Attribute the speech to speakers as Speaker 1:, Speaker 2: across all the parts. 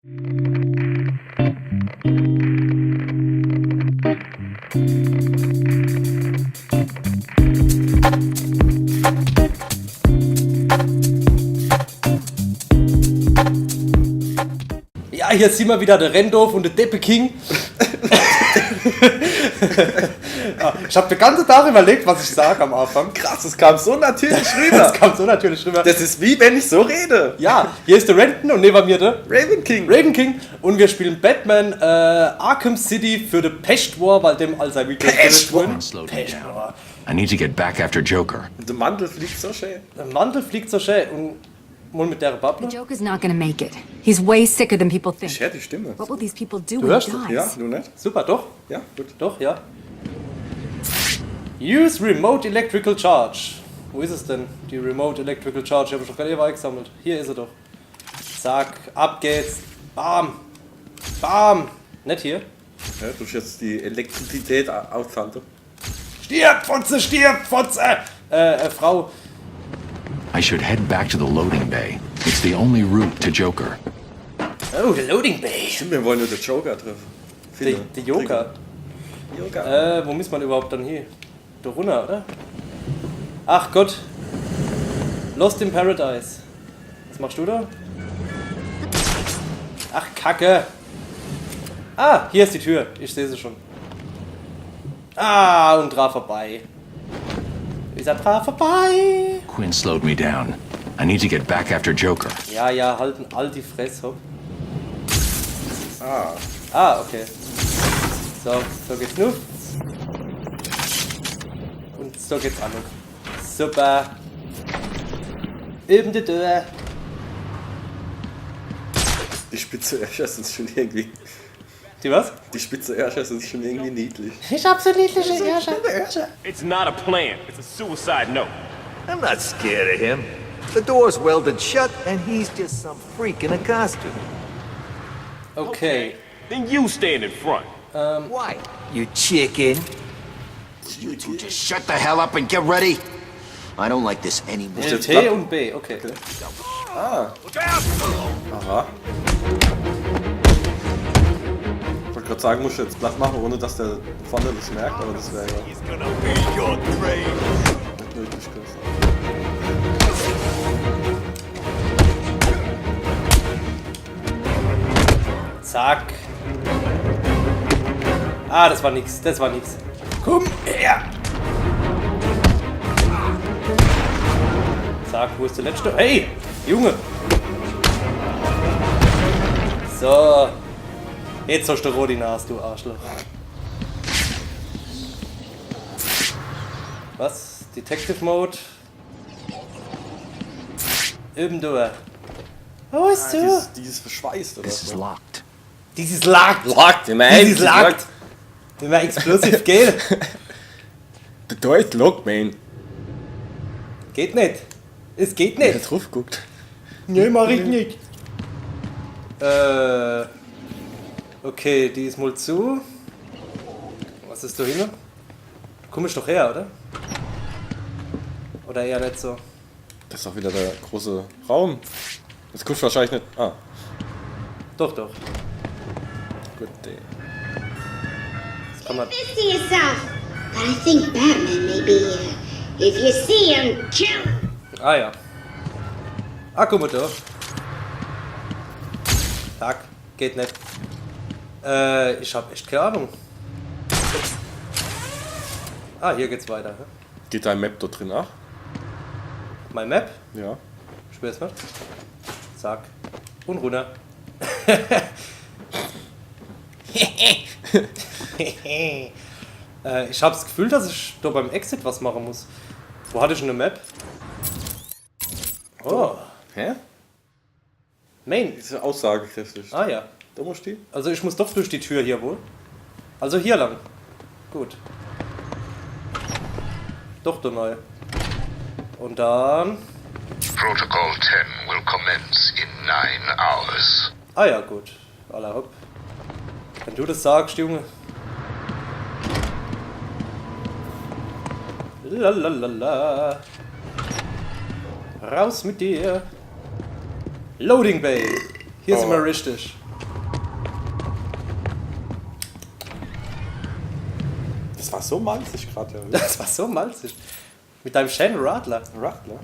Speaker 1: Ja, hier sind wir wieder, der Rendorf und der Deppe King. Ja, ich habe den ganzen Tag überlegt, was ich sage am Anfang.
Speaker 2: Krass, es kam so natürlich rüber.
Speaker 1: Das kam so natürlich rüber.
Speaker 2: Das ist wie wenn ich so rede.
Speaker 1: Ja, hier ist der Renton und neben mir der
Speaker 2: Raven King.
Speaker 1: Raven King und wir spielen Batman Arkham City für den Pest War, weil dem all sein Video
Speaker 2: Pest War.
Speaker 1: Pest War.
Speaker 3: I need to get back after Joker.
Speaker 2: Und der Mantel fliegt so schön.
Speaker 1: Der Mantel fliegt so schön und mal mit der Bubble.
Speaker 4: The Joker's not gonna make it. He's way sicker than people think.
Speaker 2: Ich höre die Stimme.
Speaker 4: What will these people do
Speaker 1: Du
Speaker 4: when
Speaker 1: hörst
Speaker 4: he
Speaker 1: es?
Speaker 4: dies?
Speaker 2: Ja, du nicht?
Speaker 1: Super, doch.
Speaker 2: Ja, gut.
Speaker 1: Doch, ja. Use Remote Electrical Charge. Wo ist es denn? Die Remote Electrical Charge. Ich habe schon gerade eben eingesammelt. Hier ist sie doch. Zack, ab geht's. Bam. Bam. Nicht hier.
Speaker 2: Ja, du hast jetzt die Elektrizität ausschalten.
Speaker 1: Stirb, Fotze, stirb, Fotze. Frau.
Speaker 3: I should head back to the loading bay. It's the only route to Joker.
Speaker 1: Oh, the Loading Bay.
Speaker 2: Stimmt, wir wollen nur den Joker treffen.
Speaker 1: Die Joker.
Speaker 2: Joker.
Speaker 1: Wo muss man überhaupt dann hier? Da runter, oder? Ach Gott. Lost in Paradise. Was machst du da? Ach, Kacke. Ah, hier ist die Tür. Ich sehe sie schon. Ah, und dran vorbei. Ist er dran vorbei?
Speaker 3: Quinn slowed me down. I need to get back after Joker.
Speaker 1: Ja, ja, halten all die Fresse, hopp.
Speaker 2: Ah.
Speaker 1: Ah, okay. So geht's nur. Und so geht's auch noch. Super. Eben die Tür.
Speaker 2: Die spitze Örscher sind schon irgendwie.
Speaker 1: Die was?
Speaker 2: Die spitze Örscher sind schon irgendwie niedlich.
Speaker 1: Ich hab so niedliche Örscher.
Speaker 5: It's not a plan. It's a suicide note.
Speaker 6: I'm not scared of him. The door's welded shut, and he's just some freak in a costume.
Speaker 1: Okay.
Speaker 5: Then you stand in front.
Speaker 6: Why? You chicken.
Speaker 7: You two just shut the hell up and get ready. I don't like this anymore.
Speaker 1: T und B, okay.
Speaker 2: Aha. Ich wollte gerade sagen, muss ich jetzt platt machen, ohne dass der vorne das merkt, aber das wäre ja nicht nötig gewesen.
Speaker 1: Zack. Ah, das war nix. Komm her. Zack, wo ist der letzte? Hey, Junge. So. Jetzt hast du rote Nase, du Arschloch. Was? Detective Mode? Eben durch. Wo ist du?
Speaker 2: Dieses verschweißt, oder?
Speaker 3: This is locked.
Speaker 1: Dieses lagt.
Speaker 2: Lagt,
Speaker 1: Dieses lagt. Den war explosiv, gell?
Speaker 2: Der Tor ist locked, man.
Speaker 1: Geht nicht. Es geht
Speaker 2: Wer
Speaker 1: nicht.
Speaker 2: drauf guckt.
Speaker 1: Nee, mach ich nicht. Okay, die ist mal zu. Was ist da hinten? Komm ich doch her, oder? Oder eher nicht so?
Speaker 2: Das ist auch wieder der große Raum. Das guckt wahrscheinlich nicht. Ah,
Speaker 1: Doch, doch.
Speaker 2: gut, ey.
Speaker 1: Das kann man.
Speaker 8: This to yourself. But I think Batman may be here. If you see him, kill him.
Speaker 1: Ah ja. Ah, guck mal da. Zack, geht nicht. Ich hab echt keine Ahnung. Ah, hier geht's weiter. Hä?
Speaker 2: Geht dein Map dort drin nach?
Speaker 1: Mein Map.
Speaker 2: Ja.
Speaker 1: Spür es nicht. Zack. Und runter. Ich habe das Gefühl, dass ich da beim Exit was machen muss. Wo hatte ich eine Map? Oh.
Speaker 2: Hä?
Speaker 1: Main.
Speaker 2: Diese aussagekräftig.
Speaker 1: Ah ja.
Speaker 2: Da muss die.
Speaker 1: Also ich muss doch durch die Tür hier wohl. Also hier lang. Gut. Doch da neu. Und dann...
Speaker 9: Protocol 10 will commence in 9 hours.
Speaker 1: Ah ja, gut. Alla hopp. Wenn du das sagst, Junge. Lalalala. Raus mit dir. Loading Bay. Hier sind wir richtig.
Speaker 2: Das war so malzig gerade, ja.
Speaker 1: Das war so malzig. Mit deinem Channel Radler.
Speaker 2: Rattler.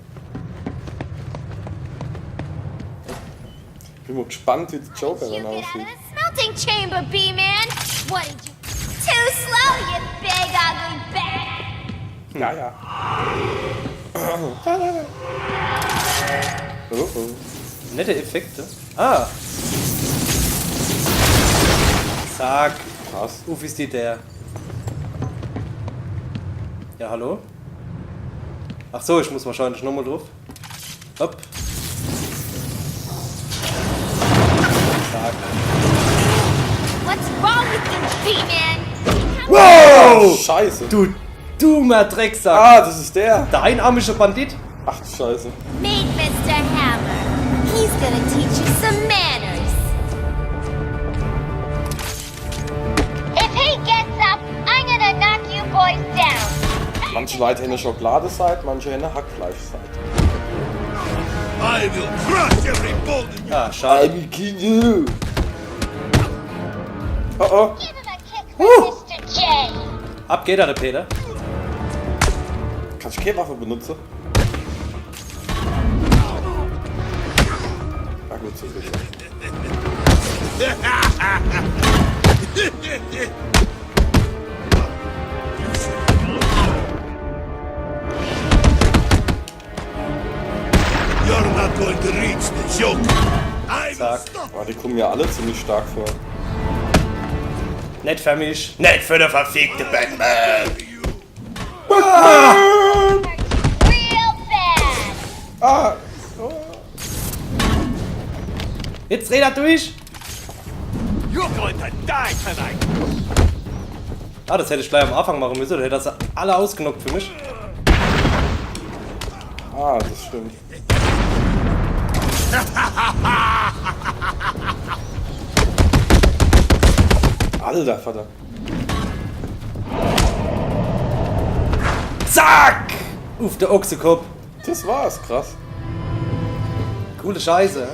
Speaker 2: Ich bin mal gespannt, wie der Joker dann aussieht.
Speaker 8: Smelting chamber, B-Man. What did you... Too slow, you big ugly bat.
Speaker 2: Ja, ja. Oh, oh.
Speaker 1: Nette Effekte. Ah. Zack.
Speaker 2: Krass.
Speaker 1: Uff, ist die der. Ja, hallo? Ach so, ich muss wahrscheinlich nochmal drauf. Hopp. Zack.
Speaker 8: What's wrong with you, B-Man?
Speaker 1: Wow!
Speaker 2: Scheiße.
Speaker 1: Du dummer Drecksack.
Speaker 2: Ah, das ist der.
Speaker 1: Der einarmische Bandit.
Speaker 2: Ach du Scheiße.
Speaker 8: Meet Mr. Hammer. He's gonna teach you some manners. If he gets up, I'm gonna knock you boys down.
Speaker 2: Manche Leute in der Schokolade seid, manche in der Hackfleisch seid.
Speaker 6: I will crush every bone in
Speaker 1: Ah, schade.
Speaker 2: will kill you. Oh oh.
Speaker 8: Give him a kick for Mr. J.
Speaker 1: Ab geht er, der Peter.
Speaker 2: Kannst du keine Waffe benutzen? Na gut, so sicher.
Speaker 6: You're not going to reach the joke. I will
Speaker 1: Zack.
Speaker 6: stop.
Speaker 2: Aber die kommen ja alle ziemlich stark vor.
Speaker 1: Nicht für mich. Nicht für den verfickte Batman.
Speaker 8: Real bad.
Speaker 2: Ah!
Speaker 1: Jetzt dreht er durch.
Speaker 5: You're going to die tonight.
Speaker 1: Ah, das hätte ich gleich am Anfang machen müssen. Da hätte das alle ausgenockt für mich.
Speaker 2: Ah, das stimmt. Alter Vater.
Speaker 1: Zack! Uff, der Ochsekopf.
Speaker 2: Das war's, krass.
Speaker 1: Coole Scheiße.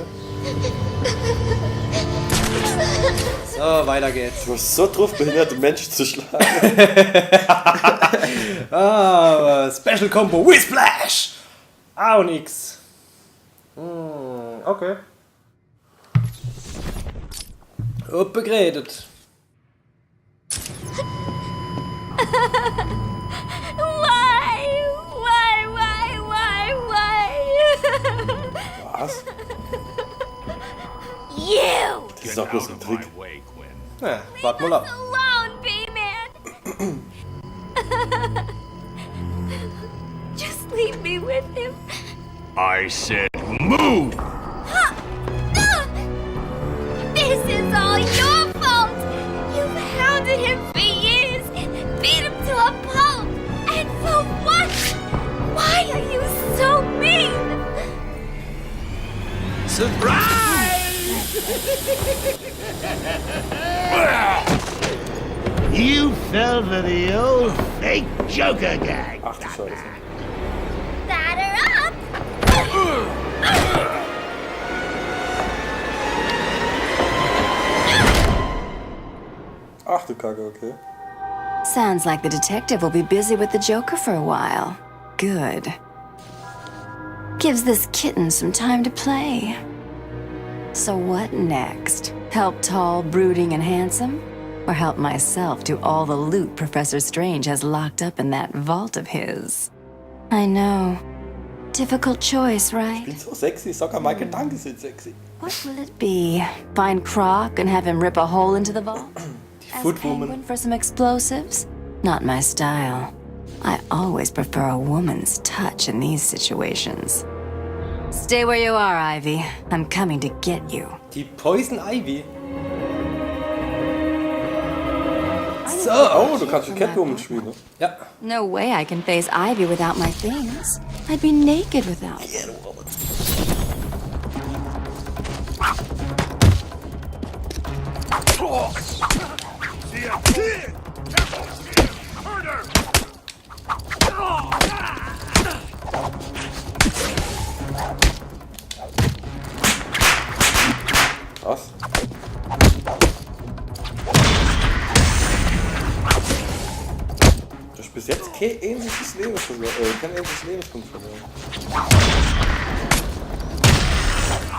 Speaker 1: So, weiter geht's.
Speaker 2: Du bist so drauf, behinderte Menschen zu schlagen.
Speaker 1: Ah, Special Combo Whiplash! A und X. Okay. Upgraded.
Speaker 8: Why?
Speaker 2: Was?
Speaker 8: You!
Speaker 2: Das ist doch bloß ein Trick.
Speaker 5: Way, Quinn.
Speaker 1: Ja, wart mal ab.
Speaker 8: Alone, B-Man! Just leave me with him.
Speaker 5: I said move!
Speaker 8: This is all your fault! You've hounded him for years, beat him to a pulp, and for what? Why are you so mean?
Speaker 6: You fell for the old fake Joker gag.
Speaker 2: Ach du Scheiße.
Speaker 8: Batter up!
Speaker 2: Ach du Kacke, okay.
Speaker 4: Sounds like the detective will be busy with the Joker for a while. Good. Gives this kitten some time to play. So what next? Help tall, brooding, and handsome? Or help myself do all the loot Professor Strange has locked up in that vault of his? I know. Difficult choice, right?
Speaker 2: Bin so sexy, sogar meine Gedanken sind sexy.
Speaker 4: What will it be? Find Croc and have him rip a hole into the vault? As
Speaker 1: Foot woman.
Speaker 4: Penguin for some explosives? Not my style. I always prefer a woman's touch in these situations. Stay where you are, Ivy. I'm coming to get you.
Speaker 1: Die Poison Ivy. So.
Speaker 2: Oh, du kannst die Catwoman spielen.
Speaker 1: Ja.
Speaker 4: No way I can face Ivy without my things. I'd be naked without them.
Speaker 2: Was? bis jetzt kein ähnliches Lebenspunkt verloren.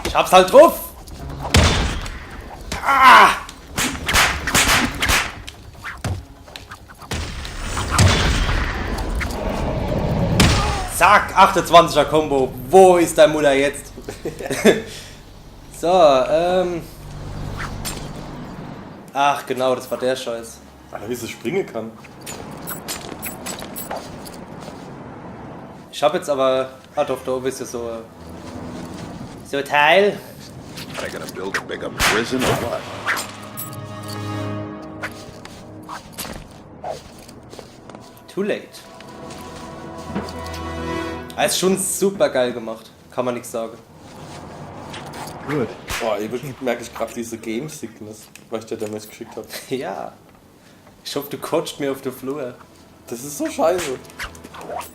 Speaker 1: Ich hab's halt drauf! Ah! Zack, 28er Combo. Wo ist dein Mutter jetzt? So, ach genau, das war der Scheiß.
Speaker 2: Alter, wie sie springen kann.
Speaker 1: Ich hab jetzt aber... Ah doch, da oben ist ja so... So Teil.
Speaker 7: I gotta build a bigger prison or what?
Speaker 1: Too late. Er ist schon super geil gemacht. Kann man nichts sagen.
Speaker 2: Gut. Boah, irgendwie merke ich gerade diese Game Sickness, weil ich dir damals geschickt habe.
Speaker 1: Ja. Ich hoffe, du coacht mir auf der Flur.
Speaker 2: Das ist so scheiße.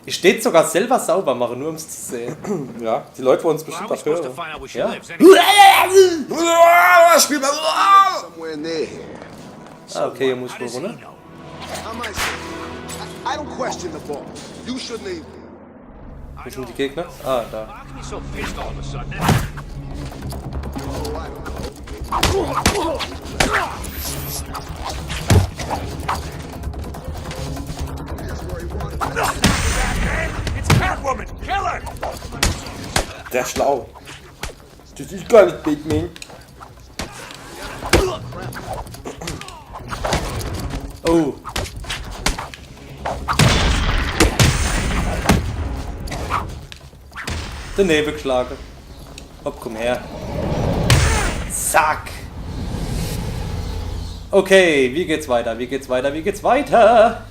Speaker 1: Ich steht sogar selber sauber machen, nur um es zu sehen.
Speaker 2: Ja, die Leute wollen es bestimmt auch hören.
Speaker 1: Ja.
Speaker 7: Somewhere near here.
Speaker 1: Ah, okay, hier muss ich wohl runter.
Speaker 7: I might say, I don't question the ball. You shouldn't even.
Speaker 1: Wo sind die Gegner? Ah, da.
Speaker 5: How can you so pissed all of a sudden?
Speaker 7: Oh, I don't know. That's where he wanted.
Speaker 5: It's Catwoman! Kill her!
Speaker 2: Der ist schlau. Das ist gar nicht Batman.
Speaker 1: Oh. Daneben geschlagen. Hopp, komm her. Zack. Okay, wie geht's weiter? Wie geht's weiter? Wie geht's weiter?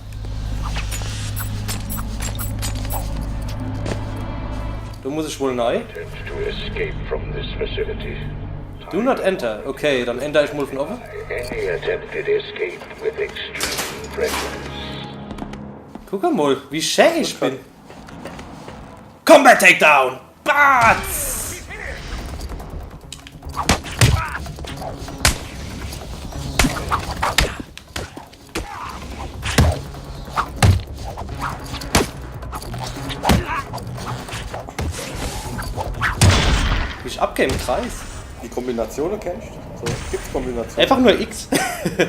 Speaker 1: Du musst ich wohl neu.
Speaker 9: To escape from this facility.
Speaker 1: Do not enter. Okay, dann ändere ich mal von offen.
Speaker 9: Any attempted escape with extreme prejudice.
Speaker 1: Guck mal, wie schön ich bin. Combat Takedown! Batz! Wie ich abgehe im Kreis.
Speaker 2: Die Kombinationen kennst du? So, gibt's Kombinationen?
Speaker 1: Einfach nur X.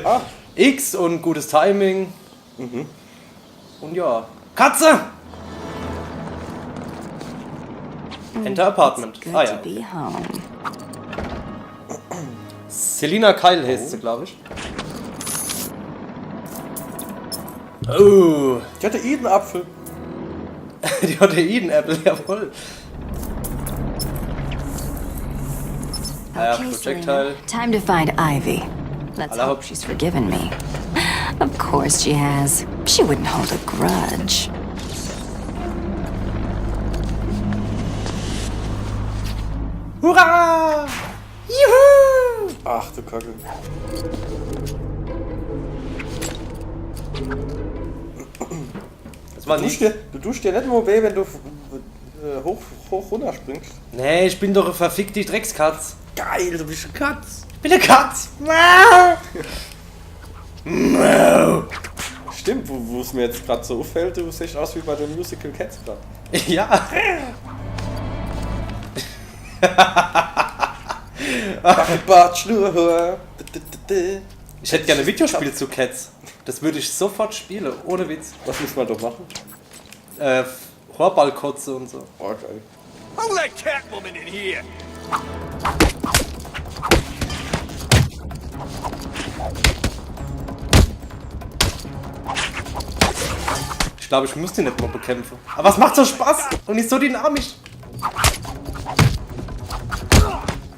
Speaker 2: Ah.
Speaker 1: X und gutes Timing. Und ja. Katze! Enter Apartment.
Speaker 4: Good
Speaker 1: Ah
Speaker 4: to
Speaker 1: ja.
Speaker 4: be home.
Speaker 1: Selina Kyle heißt sie, glaube ich. Oh.
Speaker 2: Ich hatte Eden-Apfel.
Speaker 1: Die hatte Eden Apple, jawohl. Ah ja,
Speaker 4: Okay,
Speaker 1: Projectile.
Speaker 4: Selena, time to find Ivy. Let's
Speaker 1: Hello.
Speaker 4: hope she's forgiven me. Of course she has. She wouldn't hold a grudge.
Speaker 1: Hurra! Juhu!
Speaker 2: Ach du Kacke.
Speaker 1: Das war nicht.
Speaker 2: Du duschst dir nicht nur weh, wenn du hoch runter springst.
Speaker 1: Nee, ich bin doch eine verfickte Dreckskatz.
Speaker 2: Geil, du bist eine Katz.
Speaker 1: Ich bin eine Katz.
Speaker 2: Stimmt, wo es mir jetzt gerade so auffällt, du siehst aus wie bei dem Musical Cats gerade.
Speaker 1: Ja. Ich hätte gerne ein Videospiel zu Cats. Das würde ich sofort spielen, ohne Witz.
Speaker 2: Was muss man doch machen?
Speaker 1: Rohrballkotze und so.
Speaker 2: Oh, geil.
Speaker 5: Who let Catwoman in here?
Speaker 1: Ich glaube, ich muss die nicht mal bekämpfen. Aber es macht so Spaß und ist so dynamisch.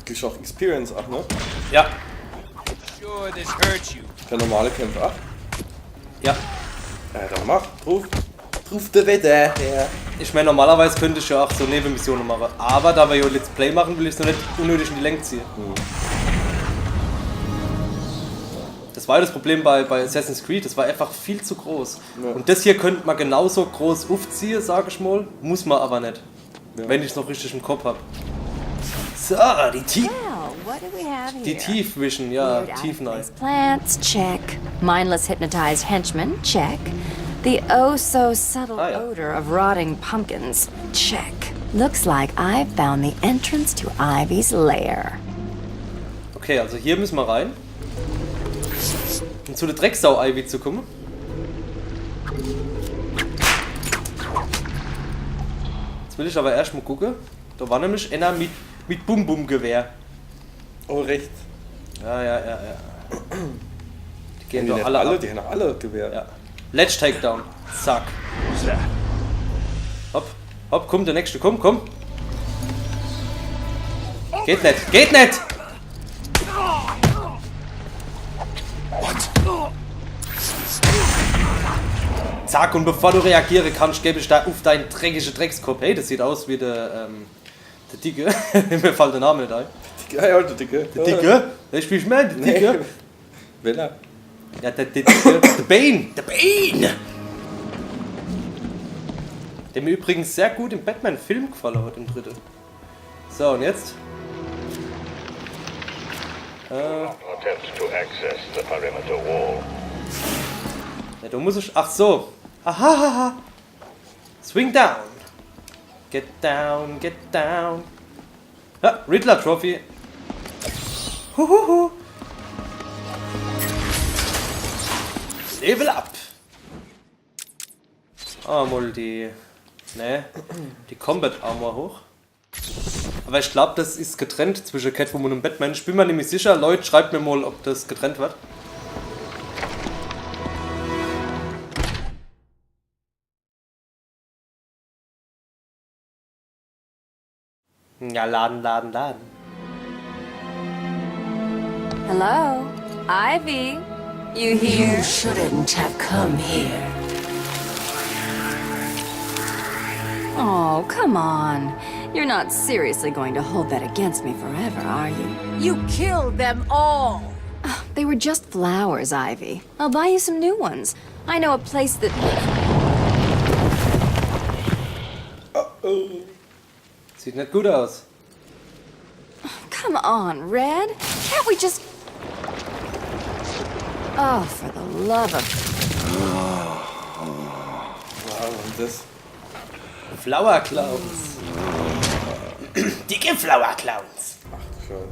Speaker 2: Kriegst auch Experience ab, ne?
Speaker 1: Ja.
Speaker 5: Sure, this hurts you.
Speaker 2: Der normale kämpft ab.
Speaker 1: Ja.
Speaker 2: Ja, dann mach. Ruf der Wetter her.
Speaker 1: Ich meine, normalerweise könnte ich ja auch so Nebenmissionen machen. Aber da wir ja Let's Play machen, will ich es noch nicht unnötig in die Länge ziehen. Das war ja das Problem bei Assassin's Creed, das war einfach viel zu groß.
Speaker 2: Ja.
Speaker 1: Und das hier könnte man genauso groß aufziehen, sage ich mal. Muss man aber nicht.
Speaker 2: Ja.
Speaker 1: Wenn ich es noch richtig im Kopf habe. So,
Speaker 4: Well, what do we have here?
Speaker 1: die Tiefvision, ja,
Speaker 4: Weird
Speaker 1: Tiefenei.
Speaker 4: out-of-place plants, check. Mindless hypnotized henchmen, check. The oh-so-subtle
Speaker 1: Ah, ja.
Speaker 4: odor of rotting pumpkins. Check. Looks like I've found the entrance to Ivy's lair.
Speaker 1: Okay, also hier müssen wir rein. Um zu der Drecksau Ivy zu kommen. Jetzt will ich aber erst mal gucken. Da war nämlich einer mit Bum-Bum-Gewehr.
Speaker 2: Oh, recht.
Speaker 1: Ja. Die gehen
Speaker 2: Die
Speaker 1: doch
Speaker 2: haben
Speaker 1: alle ab.
Speaker 2: die haben doch alle Gewehr.
Speaker 1: Ja. Ledge Takedown. Zack. Hopp, hopp, komm, der nächste, komm. Geht nicht! Zack, und bevor du reagieren kannst, gebe ich da auf deinen dreckigen Dreckskopf. Hey, das sieht aus wie der Dicke. Mir fällt der Name nicht ein.
Speaker 2: Ja, der Dicke.
Speaker 1: Der Dicke? Der spielt mehr, der Dicke.
Speaker 2: Wer?
Speaker 1: Ja, der Dicke. Der Bane! Der mir übrigens sehr gut im Batman-Film gefallen hat, im dritten. So, und jetzt?
Speaker 9: Attempt to access the perimeter wall.
Speaker 1: Ja, da muss ich... Ach so. Aha. Swing down. Get down. Ja, Riddler Trophy. Huhuhu. Level up. Mal die... Ne, die Combat Armor hoch. Aber ich glaube, das ist getrennt zwischen Catwoman und Batman. Ich bin mir nämlich sicher. Leute, schreibt mir mal, ob das getrennt wird. Ja, laden.
Speaker 4: Hello? Ivy? You here? You shouldn't have come here. Oh, come on. You're not seriously going to hold that against me forever, are you?
Speaker 8: You killed them all!
Speaker 4: They were just flowers, Ivy. I'll buy you some new ones. I know a place that...
Speaker 1: Sieht nicht gut aus.
Speaker 4: Come on, Red. Can't we just... Oh, for the love of...
Speaker 2: Ja, und das.
Speaker 1: Flower Clowns. Dicke Flower Clowns.
Speaker 2: Ach, schön.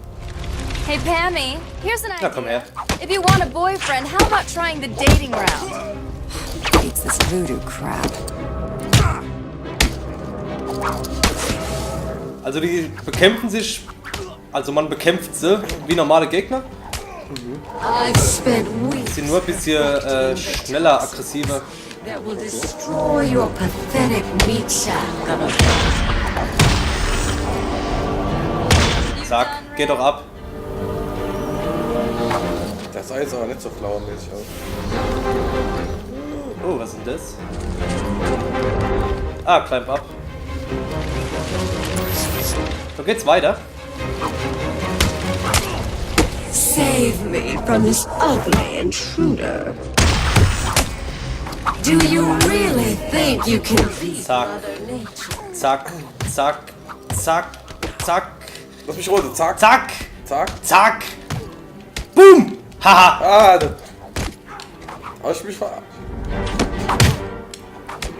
Speaker 4: Hey, Pammy, here's an idea.
Speaker 1: Na, komm her.
Speaker 4: If you want a boyfriend, how about trying the dating route? Hates this voodoo crap.
Speaker 1: Also die bekämpfen sich... Also man bekämpft sie wie normale Gegner.
Speaker 8: I've spent weeks
Speaker 1: Sie nur ein bisschen schneller, aggressiver.
Speaker 8: that will destroy your pathetic meat sack of a...
Speaker 1: Zack, geht doch ab.
Speaker 2: Das sah jetzt aber nicht so flowermäßig aus.
Speaker 1: Oh, was ist denn das? Ah, climb up. So geht's weiter.
Speaker 8: Save me from this ugly intruder. Do you really think you can beat
Speaker 1: Zack.
Speaker 8: Mother Nature?
Speaker 1: Zack.
Speaker 2: Lass mich runter. Zack.
Speaker 1: Zack. Boom. Haha.
Speaker 2: Ah, da. Hab ich mich verarscht.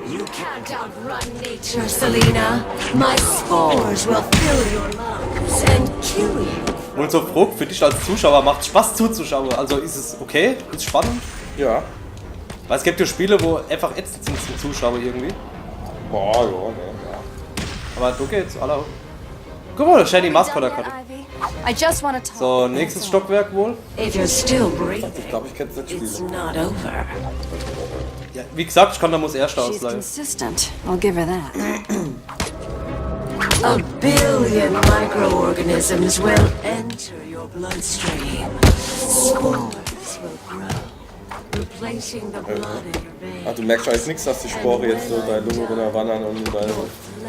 Speaker 8: You can't outrun nature, Selena. My spores will fill your lungs and kill you.
Speaker 1: Und so Frog für dich als Zuschauer macht Spaß zuzuschauen. Also ist es okay? Ist spannend?
Speaker 2: Ja.
Speaker 1: Weil es gibt ja Spiele, wo einfach ätzend sind zum Zuschauer irgendwie.
Speaker 2: Boah, ja.
Speaker 1: Aber du geht's, alle hoch. Guck mal, Shiny Mascot-Karte.
Speaker 4: Ivy? I just want to talk.
Speaker 1: So, nächstes Stockwerk wohl.
Speaker 8: If you're still breathing,
Speaker 2: Ich glaube, ich kann es nicht
Speaker 8: it's
Speaker 2: spielen.
Speaker 8: not over.
Speaker 1: Ja, wie gesagt, ich kann da muss erster
Speaker 4: She's
Speaker 1: ausleihen.
Speaker 4: consistent. I'll give her that.
Speaker 8: A billion microorganisms will enter your bloodstream. Spores will grow, replacing the blood in your veins.
Speaker 2: Ach, du merkst jetzt nichts, dass die Spore jetzt so deine Lunge runterwandern und deine...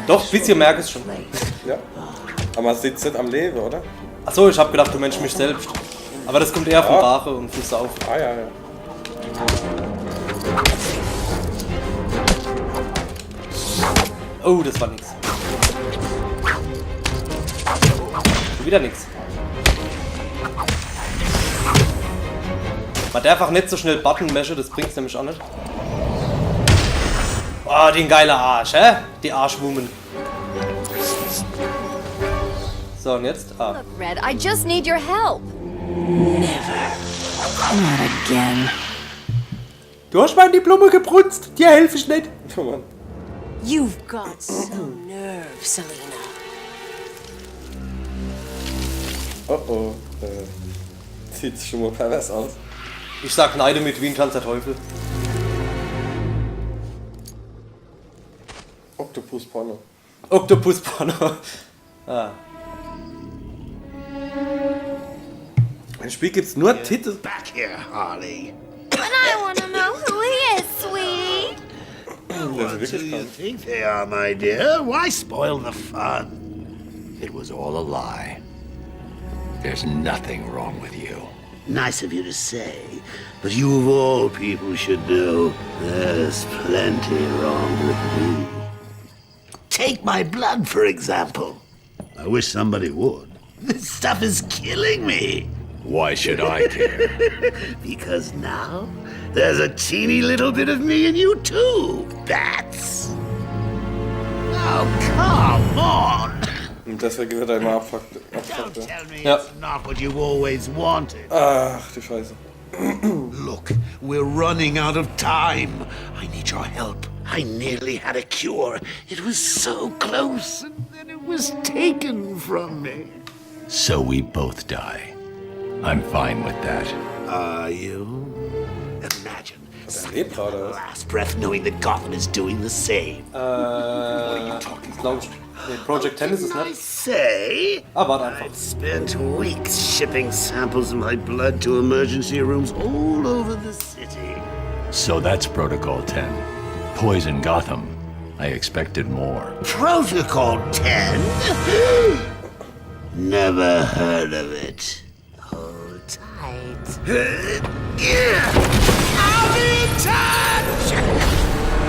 Speaker 1: Doch, ein bisschen merke ich schon.
Speaker 2: Ja. Aber man sitzt nicht am Leben, oder?
Speaker 1: Achso, ich hab gedacht, du Mensch mich selbst. Aber das kommt eher von
Speaker 2: Ja.
Speaker 1: Rache und von Sauf.
Speaker 2: Ah, ja.
Speaker 1: Oh, das war nix. Schon wieder nix. Man darf einfach nicht so schnell Button mashen, das bringt's nämlich auch nicht. Oh, den geiler Arsch, hä? Die Arschwoman. So, und jetzt? Ah.
Speaker 8: Look, Red, I just need your help.
Speaker 4: Not again.
Speaker 1: Du hast mein Diplom gebrunzt. Dir helfe ich nicht. Oh Mann.
Speaker 10: You've got some nerve, Selena.
Speaker 2: Oh oh. Sieht schon mal pervers aus.
Speaker 1: Ich sag Neide mit Wien Tanz der Teufel.
Speaker 2: Octopus Porno.
Speaker 1: Octopus Porno. Ah. Im Spiel gibt's nur Titel.
Speaker 7: Back here, Harley.
Speaker 8: And I want to know who he is, sweetie.
Speaker 7: What do you think they are, my dear? Why spoil the fun?
Speaker 3: It was all a lie. There's nothing wrong with you.
Speaker 7: Nice of you to say, but you of all people should know there's plenty wrong with me. Take my blood, for example. I wish somebody would. This stuff is killing me.
Speaker 3: Why should I care?
Speaker 7: Because now there's a teeny little bit of me in you too. That's... Oh, come on!
Speaker 2: Und deswegen wird er immer abfuckt.
Speaker 7: Don't tell me
Speaker 1: Ja.
Speaker 7: it's not what you've always wanted.
Speaker 2: Ach, die Scheiße.
Speaker 7: Look, we're running out of time. I need your help. I nearly had a cure. It was so close, and then it was taken from me.
Speaker 3: So we both die. I'm fine with that.
Speaker 7: Are you? Imagine
Speaker 2: lebt gerade, oder?
Speaker 7: last breath knowing that Gotham is doing the same.
Speaker 1: Ich glaube, nee, Project 10 ist es
Speaker 7: I
Speaker 1: nicht.
Speaker 7: say,
Speaker 1: Ah, warte einfach.
Speaker 7: I've spent weeks shipping samples of my blood to emergency rooms all over the city.
Speaker 3: So that's Protocol 10. Poison Gotham. I expected more.
Speaker 7: Protocol 10? Never heard of it. Hold tight. I'll be in touch!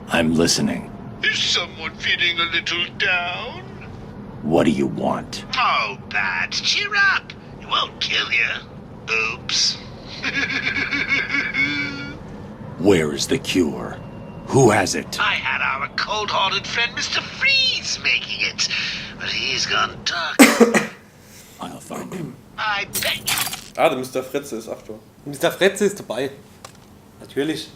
Speaker 3: I'm listening.
Speaker 9: Is someone feeling a little down?
Speaker 3: What do you want?
Speaker 7: Oh, Bat, cheer up. It won't kill you. Oops.
Speaker 3: Where is the cure? Who has it?
Speaker 7: I had our cold-hearted friend Mr. Freeze making it, but he's gone dark.
Speaker 3: I'll find him.
Speaker 7: I bet you.
Speaker 2: Ah, der Mr. Fritze ist, Achtung.
Speaker 1: Mr. Fretze ist dabei. Natürlich.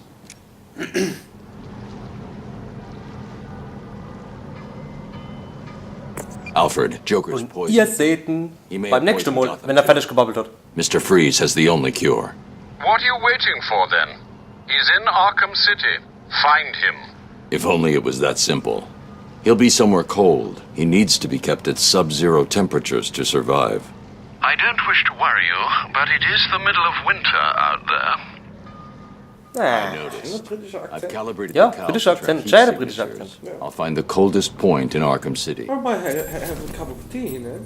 Speaker 3: Alfred, Joker's
Speaker 1: Und
Speaker 3: poison.
Speaker 1: ihr seht ihn
Speaker 3: He may
Speaker 1: beim
Speaker 3: have
Speaker 1: nächsten
Speaker 3: poisoned
Speaker 1: Mal,
Speaker 3: Gotham
Speaker 1: wenn er
Speaker 3: too.
Speaker 1: fertig gebabbelt hat.
Speaker 3: Mr. Freeze has the only cure.
Speaker 9: What are you waiting for then? He's in Arkham City. Find him.
Speaker 3: If only it was that simple. He'll be somewhere cold. He needs to be kept at sub-zero temperatures to survive.
Speaker 9: I don't wish to worry you, but it is the middle of winter out there.
Speaker 2: Britischer
Speaker 3: I've
Speaker 2: Akzent.
Speaker 3: calibrated
Speaker 1: Ja,
Speaker 3: the
Speaker 1: britischer
Speaker 3: cows to track
Speaker 1: Akzent.
Speaker 3: heat
Speaker 1: Schöner britischer
Speaker 3: signatures.
Speaker 1: Akzent.
Speaker 3: I'll find the coldest point in Arkham City.
Speaker 2: Oh, mal have a cup of tea, ne?